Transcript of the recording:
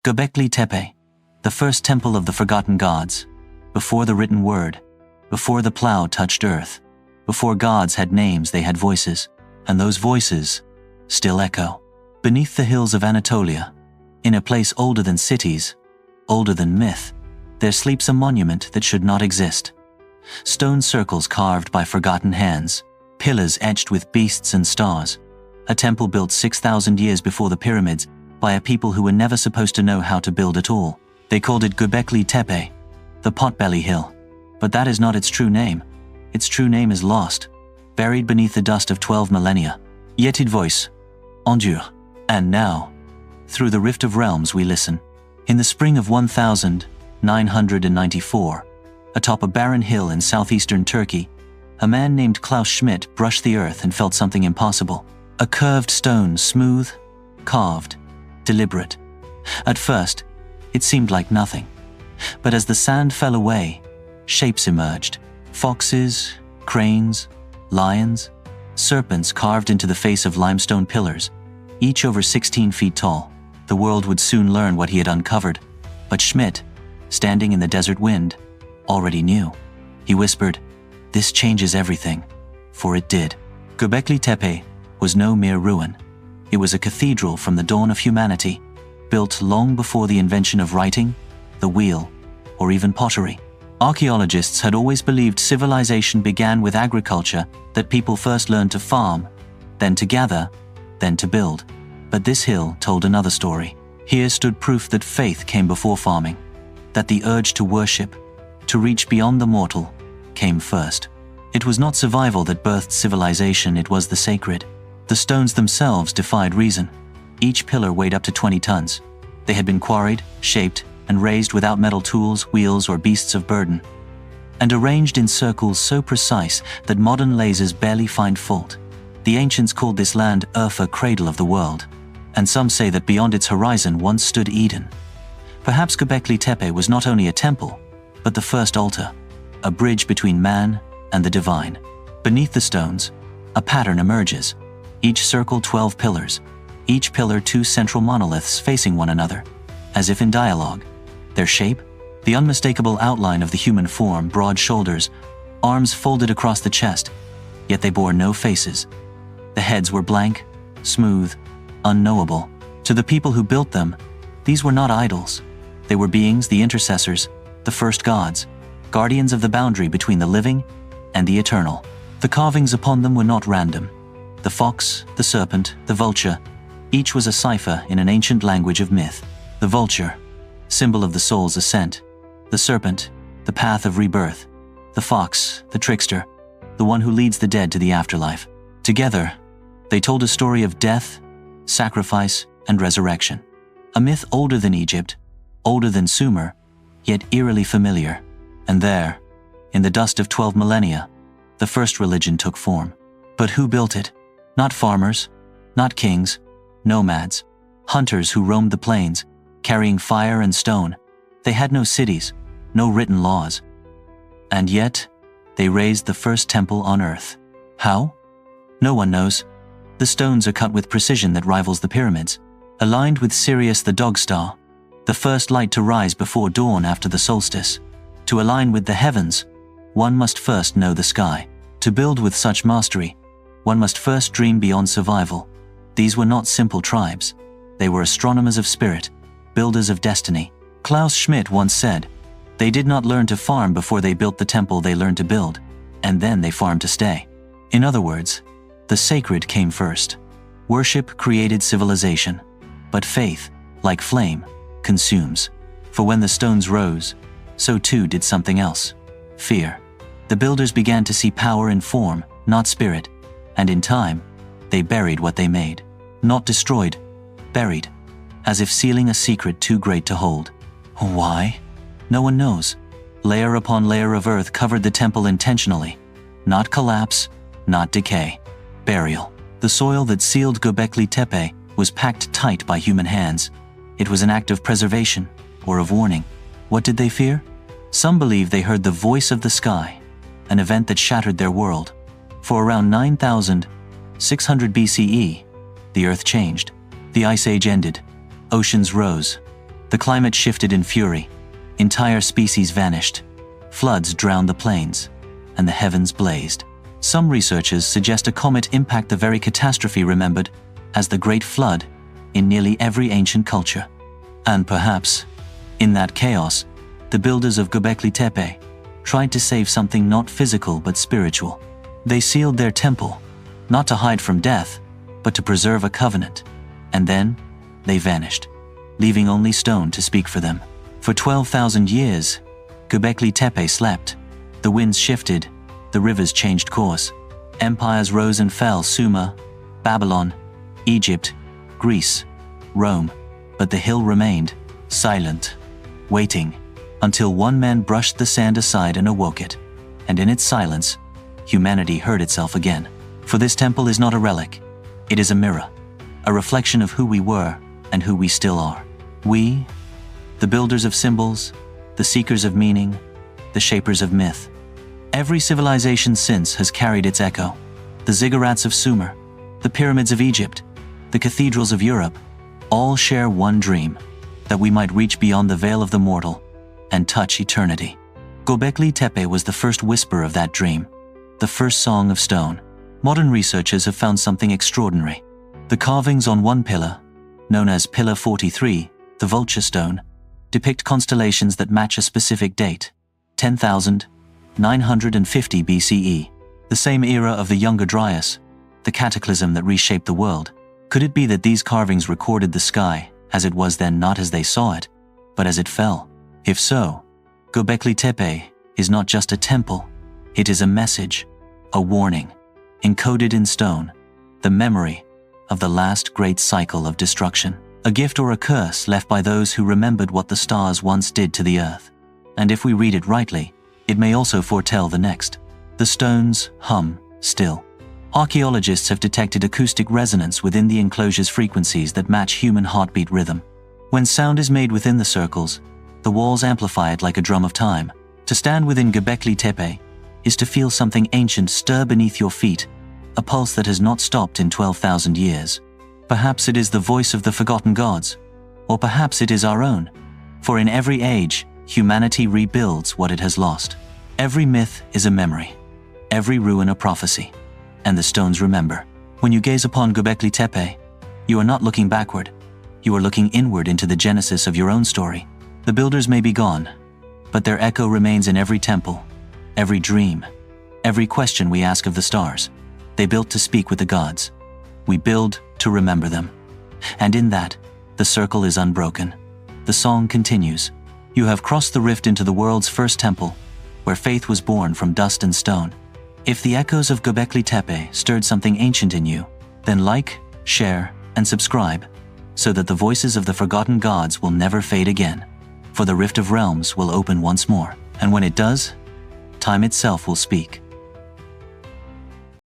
Göbekli Tepe, the first temple of the forgotten gods, before the written word, before the plow touched earth, before gods had names they had voices, and those voices still echo. Beneath the hills of Anatolia, in a place older than cities, older than myth, there sleeps a monument that should not exist. Stone circles carved by forgotten hands, pillars etched with beasts and stars, a temple built 6,000 years before the pyramids by a people who were never supposed to know how to build at all. They called it Göbekli Tepe, the Potbelly Hill. But that is not its true name. Its true name is lost, buried beneath the dust of 12 millennia. Etched voice, endure. And now, through the rift of realms we listen. In the spring of 1994, atop a barren hill in southeastern Turkey, a man named Klaus Schmidt brushed the earth and felt something impossible. A curved stone, smooth, carved, deliberate. At first, it seemed like nothing. But as the sand fell away, shapes emerged. Foxes, cranes, lions, serpents carved into the face of limestone pillars, each over 16 feet tall. The world would soon learn what he had uncovered. But Schmidt, standing in the desert wind, already knew. He whispered, "This changes everything." For it did. Göbekli Tepe was no mere ruin. It was a cathedral from the dawn of humanity, built long before the invention of writing, the wheel, or even pottery. Archaeologists had always believed civilization began with agriculture, that people first learned to farm, then to gather, then to build. But this hill told another story. Here stood proof that faith came before farming, that the urge to worship, to reach beyond the mortal, came first. It was not survival that birthed civilization, it was the sacred. The stones themselves defied reason. Each pillar weighed up to 20 tons. They had been quarried, shaped, and raised without metal tools, wheels, or beasts of burden, and arranged in circles so precise that modern lasers barely find fault. The ancients called this land Urfa, cradle of the world, and some say that beyond its horizon once stood Eden. Perhaps Göbekli Tepe was not only a temple, but the first altar, a bridge between man and the divine. Beneath the stones, a pattern emerges. Each circle 12 pillars, each pillar 2 central monoliths facing one another, as if in dialogue. Their shape, the unmistakable outline of the human form, broad shoulders, arms folded across the chest, yet they bore no faces. The heads were blank, smooth, unknowable. To the people who built them, these were not idols. They were beings, the intercessors, the first gods, guardians of the boundary between the living and the eternal. The carvings upon them were not random. The fox, the serpent, the vulture, each was a cipher in an ancient language of myth. The vulture, symbol of the soul's ascent. The serpent, the path of rebirth. The fox, the trickster, the one who leads the dead to the afterlife. Together, they told a story of death, sacrifice, and resurrection. A myth older than Egypt, older than Sumer, yet eerily familiar. And there, in the dust of 12 millennia, the first religion took form. But who built it? Not farmers, not kings, nomads, hunters who roamed the plains, carrying fire and stone. They had no cities, no written laws. And yet, they raised the first temple on earth. How? No one knows. The stones are cut with precision that rivals the pyramids, aligned with Sirius the dog star, the first light to rise before dawn after the solstice. To align with the heavens, one must first know the sky. To build with such mastery, one must first dream beyond survival. These were not simple tribes. They were astronomers of spirit, builders of destiny. Klaus Schmidt once said, "They did not learn to farm before they built the temple, they learned to build, and then they farmed to stay." In other words, the sacred came first. Worship created civilization, but faith, like flame, consumes. For when the stones rose, so too did something else: fear. The builders began to see power in form, not spirit, and in time, they buried what they made. Not destroyed, buried, as if sealing a secret too great to hold. Why? No one knows. Layer upon layer of earth covered the temple intentionally. Not collapse, not decay. Burial. The soil that sealed Göbekli Tepe was packed tight by human hands. It was an act of preservation, or of warning. What did they fear? Some believe they heard the voice of the sky, an event that shattered their world. For around 9,600 BCE, the earth changed. The Ice Age ended. Oceans rose. The climate shifted in fury. Entire species vanished. Floods drowned the plains, and the heavens blazed. Some researchers suggest a comet impacted the very catastrophe remembered as the Great Flood in nearly every ancient culture. And perhaps, in that chaos, the builders of Göbekli Tepe tried to save something not physical but spiritual. They sealed their temple, not to hide from death, but to preserve a covenant. And then, they vanished, leaving only stone to speak for them. For 12,000 years, Göbekli Tepe slept. The winds shifted, the rivers changed course. Empires rose and fell: Sumer, Babylon, Egypt, Greece, Rome. But the hill remained, silent, waiting, until one man brushed the sand aside and awoke it. And in its silence, humanity heard itself again. For this temple is not a relic. It is a mirror, a reflection of who we were and who we still are. We, the builders of symbols, the seekers of meaning, the shapers of myth. Every civilization since has carried its echo. The ziggurats of Sumer, the pyramids of Egypt, the cathedrals of Europe, all share one dream: that we might reach beyond the veil of the mortal and touch eternity. Göbekli Tepe was the first whisper of that dream, the first song of stone. Modern researchers have found something extraordinary. The carvings on one pillar, known as Pillar 43, the vulture stone, depict constellations that match a specific date: 10,950 BCE, the same era of the Younger Dryas, the cataclysm that reshaped the world. Could it be that these carvings recorded the sky as it was then, not as they saw it, but as it fell? If so, Göbekli Tepe is not just a temple, it is a message, a warning, encoded in stone, the memory of the last great cycle of destruction, a gift or a curse left by those who remembered what the stars once did to the earth. And if we read it rightly, it may also foretell the next. The stones hum still. Archaeologists have detected acoustic resonance within the enclosure's frequencies that match human heartbeat rhythm. When sound is made within the circles, the walls amplify it like a drum of time. To stand within Göbekli Tepe is to feel something ancient stir beneath your feet, a pulse that has not stopped in 12,000 years. Perhaps it is the voice of the forgotten gods, or perhaps it is our own. For in every age, humanity rebuilds what it has lost. Every myth is a memory, every ruin a prophecy, and the stones remember. When you gaze upon Göbekli Tepe, you are not looking backward, you are looking inward into the genesis of your own story. The builders may be gone, but their echo remains in every temple, every dream, every question we ask of the stars. They built to speak with the gods. We build to remember them. And in that, the circle is unbroken. The song continues. You have crossed the rift into the world's first temple, where faith was born from dust and stone. If the echoes of Göbekli Tepe stirred something ancient in you, then like, share, and subscribe, so that the voices of the forgotten gods will never fade again. For the rift of realms will open once more, and when it does, time itself will speak.